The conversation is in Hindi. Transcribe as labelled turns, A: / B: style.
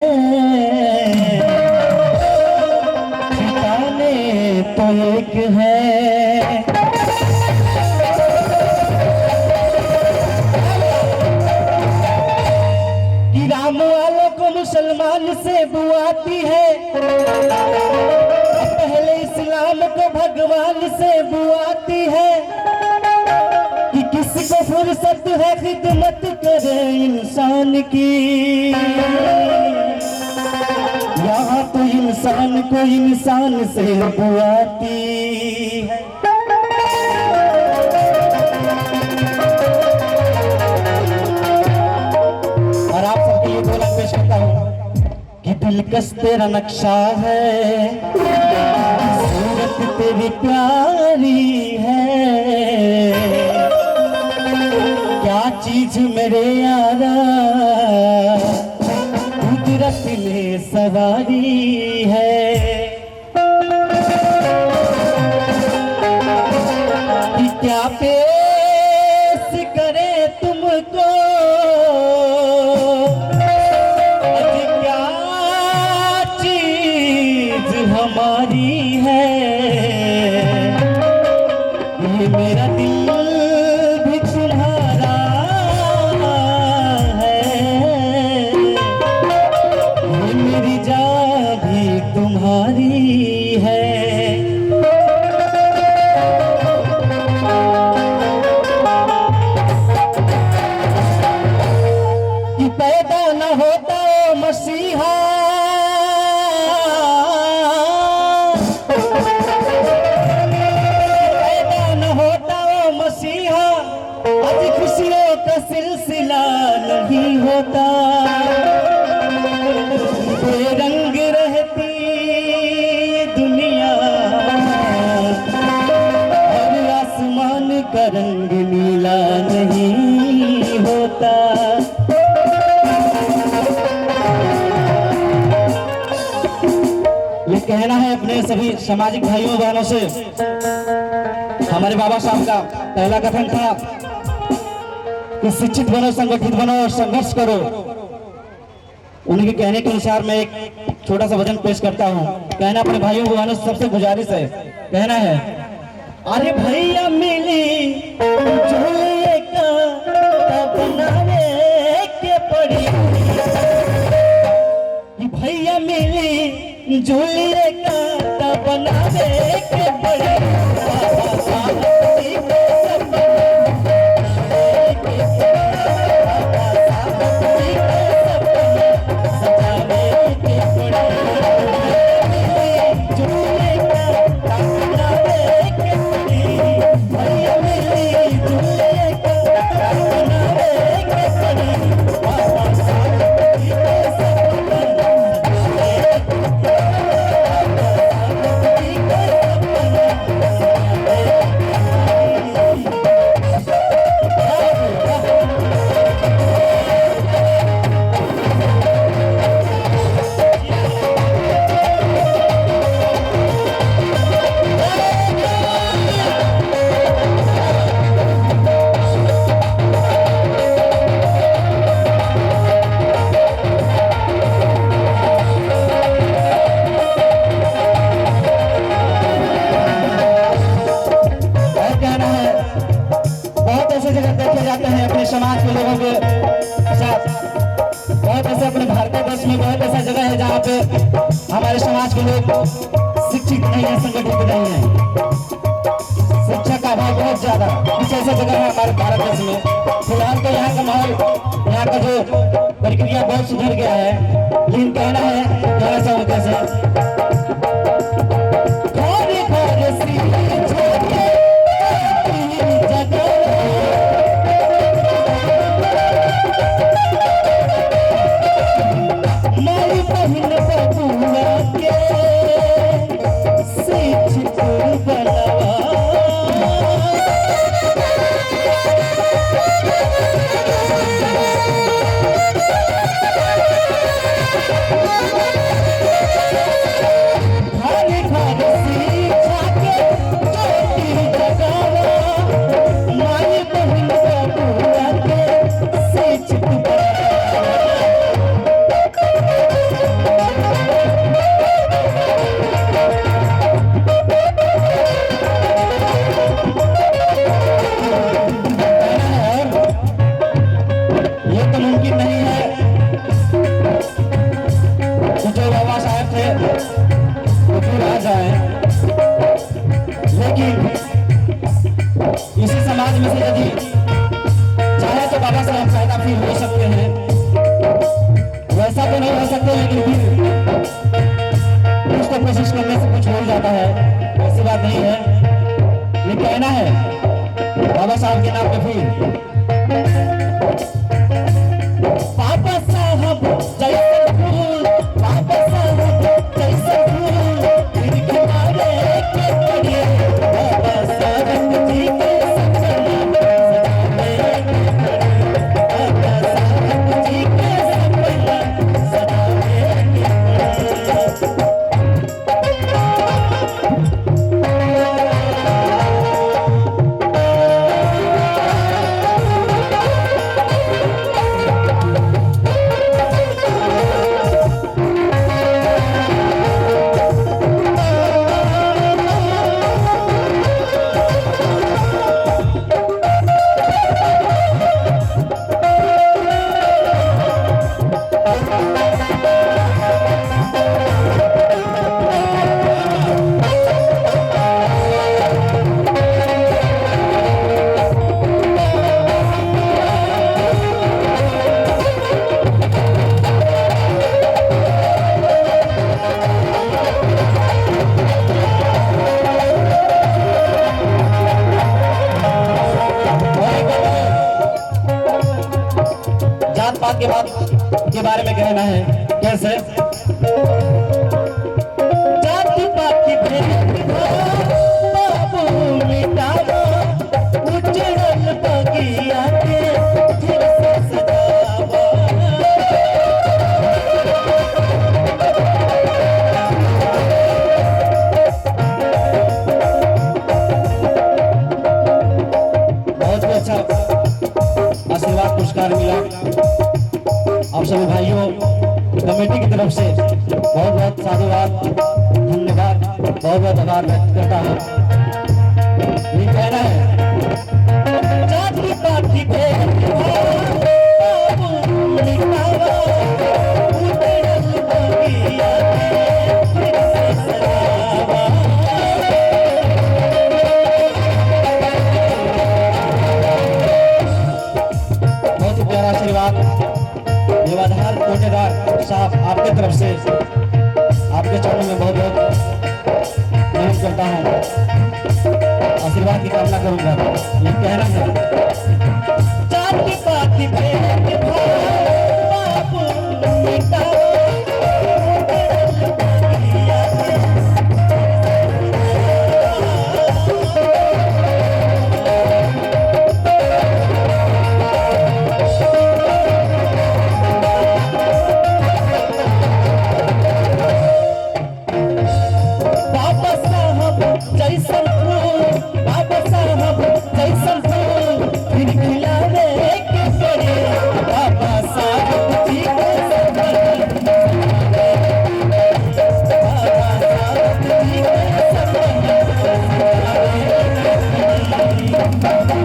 A: ठिकाने तो एक है। कि राम वालों को मुसलमान से बुआती है, पहले इस्लाम को भगवान से बुआती है। कि किसी को फुर्सत है खिदमत करे इंसान की, यहाँ तो इंसान को इंसान से बुआती है। और आप सबके ये बोला पेश करता हूँ कि दिलकश तेरा नक्शा है, सूरत तेरी प्यारी है। क्या चीज मेरे यारा कुदरत ने सवारी है। कि क्या पेश करे तुमको, आज क्या चीज हमारी है। ये मेरा दिल भी तुम्हारा है, ये मेरी जान भी तुम्हारी है। कि पैदा न होता मसीहा, पैदा न होता मसीहा, आज खुशियों का सिलसिला नहीं होता। बेरंग रहती दुनिया और आसमान का रंग नीला नहीं होता। ये कहना है अपने सभी सामाजिक भाइयों बहनों से। हमारे बाबा साहब का पहला कथन था कि शिक्षित बनो, संगठित बनो और संघर्ष करो। उनके कहने के अनुसार मैं एक छोटा सा वचन पेश करता हूँ। कहना अपने भाइयों बहनों से सबसे गुजारिश है, कहना है, अरे भैया मिली झूले का बनाने के पड़ी। भैया मिली झूले का बनाने के पड़ी। समाज के लोगों के साथ बहुत ऐसे अपने भारतवर्ष में बहुत ऐसा जगह है जहाँ पे हमारे समाज के लोग शिक्षित नहीं है, संगठित नहीं है। शिक्षा का अभाव बहुत ज्यादा कुछ ऐसा जगह है हमारे भारतवर्ष में। फिलहाल तो यहाँ का माहौल, यहाँ का जो प्रक्रिया बहुत सुधर गया है, लेकिन कहना है कैसा हो कैसे
B: Oh,
A: सकते हैं, लेकिन फिर कुछ तो कोशिश करने से कुछ हो जाता है, ऐसी बात नहीं है। ये कहना है बाबा साहब के नाम पे फिर बाबा साहब जैसे फूल, बाबा साहब जैसे फूल, फिर किनारे के पड़िए बाबा साहब जी के सपना सजावे के पड़िए, बाबा साहब जी के सपना सजावे के पड़िए। जात पात के बात के बारे में कहना है, कैसे जात पात की बाबू मिटावा, उजड़ल बगिया के फिर से सजावा। बहुत ही अच्छा आशीर्वाद पुरस्कार मिला आप सभी भाइयों कमेटी की तरफ से। बहुत बहुत साधुवाद, धन्यवाद, बहुत बहुत आभार व्यक्त करता हूँ। ये कहना है जाति पाति भेदभाव बाबू मिटावा, उजड़ल बगिया के फिर से सजावा। बहुत ही प्यारा आशीर्वाद देवाधार कोटेदार साहब आपके तरफ से, आपके चरणों में बहुत बहुत नमन करता हूँ, आशीर्वाद की कामना करूंगा। ये कहना है जाति पाति भेदभाव